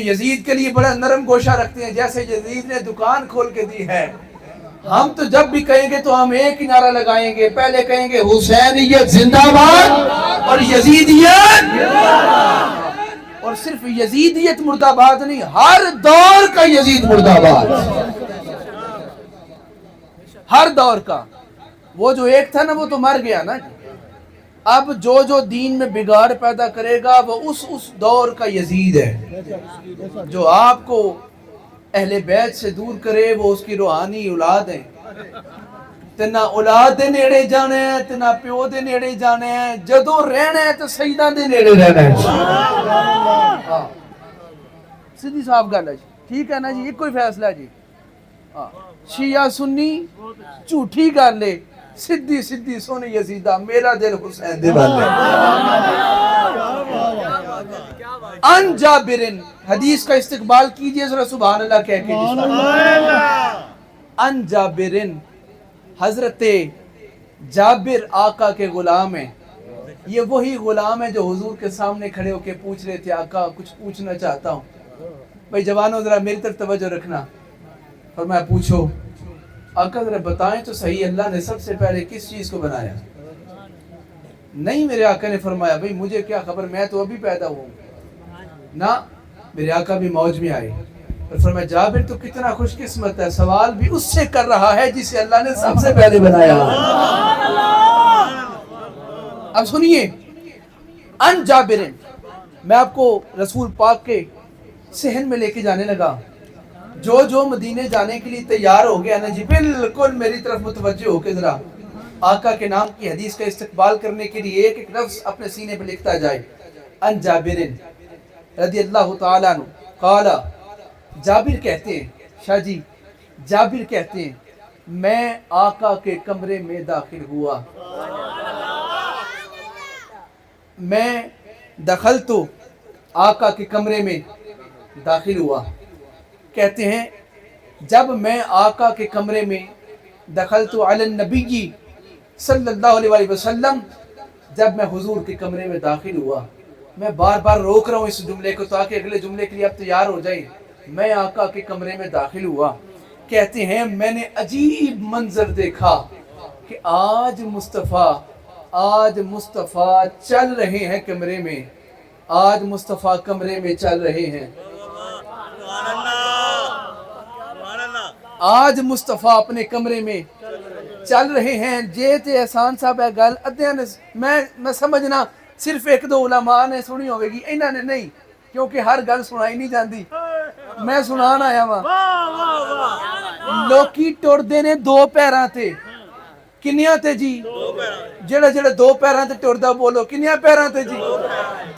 یزید کے لیے بڑا نرم گوشہ رکھتے ہیں، جیسے یزید نے دکان کھول کے دی ہے۔ ہم تو جب بھی کہیں گے تو ہم ایک ہی نعرہ لگائیں گے، پہلے کہیں گے حسینیت زندہ باد اور یزیدیت، اور صرف یزیدیت مردہ آباد نہیں، ہر دور کا یزید مردہ آباد، ہر دور کا۔ وہ جو ایک تھا نا وہ تو مر گیا نا، اب جو دین میں بگاڑ پیدا کرے گا وہ اس دور کا یزید ہے۔ جو آپ کو اہل بیت سے دور کرے وہ اس کی روحانی اولاد ہے۔ تے نہ اولاد دے نیڑے جانے ہیں تے نہ پیو دے نیڑے جانے ہیں، جدوں رہنا ہے تو سیداں دے نیڑے رہنا ہے۔ سیدھی صاحب گل ہے جی، ٹھیک ہے نا جی، ایک کوئی فیصلہ ہے جی۔ شیعہ سنی جھوٹی گل ہے، سدھی سدھی سن یزیدہ، میرا دل حسین دے والے۔ ان جابرن، حدیث کا استقبال کیجئے ذرا سبحان اللہ کہہ کے۔ ان جابرن، حضرت جابر آقا کے غلام ہیں۔ یہ وہی غلام ہے جو حضور کے سامنے کھڑے ہو کے پوچھ رہے تھے آقا کچھ پوچھنا چاہتا ہوں۔ بھائی جوانوں ذرا میری طرف توجہ رکھنا، فرمایا پوچھو۔ آقا ذرا بتائیں تو صحیح، اللہ نے سب سے پہلے کس چیز کو بنایا؟ نہیں، میرے آقا نے فرمایا بھئی مجھے کیا خبر، میں تو ابھی پیدا ہوں نا۔ میرے آقا بھی موج میں آئے اور فرمایا جابر تو کتنا خوش قسمت ہے، سوال بھی اس سے کر رہا ہے جسے اللہ نے سب سے پہلے بنایا۔ اب سنیے، ان جابرن، میں آپ کو رسول پاک کے صحن میں لے کے جانے لگا۔ جو مدینے جانے کے لیے تیار ہو گیا نا جی، بالکل میری طرف متوجہ ہو کے ذرا آقا کے نام کی حدیث کا استقبال کرنے کے لیے ایک ایک لفظ اپنے سینے پہ لکھتا جائے۔ ان جابرن رضی اللہ تعالیٰ عنہ قال، جابر کہتے ہیں، شاہ جی جابر کہتے ہیں میں آقا کے کمرے میں داخل ہوا، میں دخلت آقا کے کمرے میں داخل ہوا۔ کہتے ہیں جب میں آقا کے کمرے میں دخلت علی النبی صلی اللہ علیہ وسلم، جب میں حضور کے کمرے میں داخل ہوا، میں بار بار روک رہا ہوں اس جملے کو تاکہ اگلے جملے کے لیے آپ تیار ہو جائیں۔ میں آقا کے کمرے میں داخل ہوا، کہتے ہیں میں نے عجیب منظر دیکھا کہ آج مصطفیٰ چل رہے ہیں کمرے میں، آج مصطفیٰ کمرے میں چل رہے ہیں، آج مصطفیٰ اپنے کمرے میں چل رہے ہیں۔ جے تے احسان صاحب ہے گل ادھیاں نے میں سمجھنا صرف ایک دو علماء نے سنی ہوئے گی، انہاں نے نہیں، کیونکہ ہر گل سنائی نہیں جاندی، میں سنان آیا ہاں۔ لوکی ٹردے نے دو پیراں تے، کنیاں تے جی؟ جڑا دو پیراں تے ٹردا بولو، کنیاں پیراں تے جی؟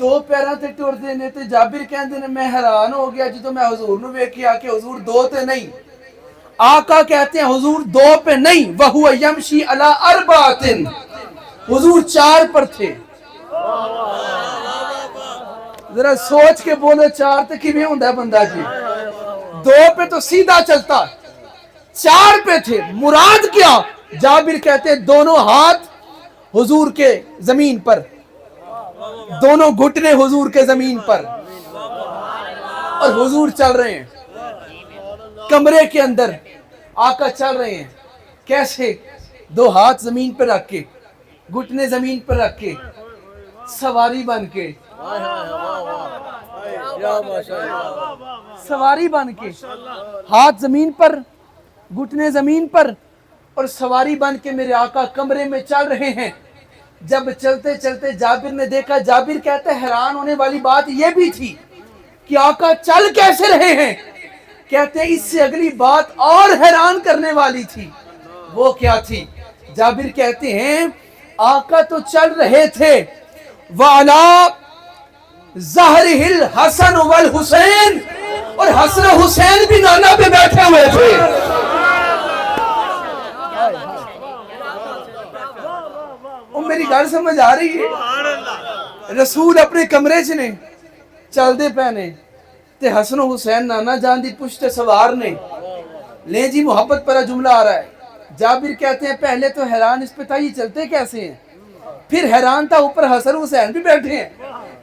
دو پیراں تے ٹردے نے۔ تے جابر کہندے نے میں حیران ہو گیا جدوں میں حضور نو ویکھیا کہ حضور دو تے نہیں۔ آقا کہتے ہیں حضور دو پہ نہیں، وَهُوَ يَمْشِي عَلَىٰ أَرْبَعَةٍ، حضور چار پر تھے۔ ذرا سوچ کے بولے چار تے کیویں ہوندا ہے بندہ جی؟ دو پہ تو سیدھا چلتا، چار پہ تھے۔ مراد کیا؟ جابر کہتے ہیں دونوں ہاتھ حضور کے زمین پر، دونوں گھٹنے حضور کے زمین پر، اور حضور چل رہے ہیں کمرے کے اندر۔ آقا چل رہے ہیں کیسے؟ دو ہاتھ زمین پر رکھ کے، گھٹنے زمین پر رکھ کے، سواری بن کے، سواری بن کے، ہاتھ زمین پر، گھٹنے زمین پر، اور سواری بن کے میرے آقا کمرے میں چل رہے ہیں۔ جب چلتے چلتے جابر نے دیکھا، جابر کہتے ہیں حیران ہونے والی بات یہ بھی تھی کہ آقا چل کیسے رہے ہیں؟ کہتے ہیں اس سے اگلی بات اور حیران کرنے والی تھی۔ وہ کیا تھی؟ جابر کہتے ہیں آقا تو چل رہے تھے، وَعَلَىٰ ظَهْرِهِ الْحَسَنُ وَالْحُسَيْنُ، اور حسن و حسین بھی نانا پہ بیٹھے ہوئے تھے۔ میری گل سمجھ آ رہی ہے؟ رسول اپنے کمرے چ نے چل دے پہنے تے حسن و حسین نانا جان دی پشت سوار نے۔ لیں جی محبت پر جملہ آ رہا ہے۔ جابر کہتے ہیں پہلے تو حیران اس پہ تھا یہ چلتے کیسے ہیں، پھر حیران تھا اوپر حسن حسین بھی بیٹھے ہیں،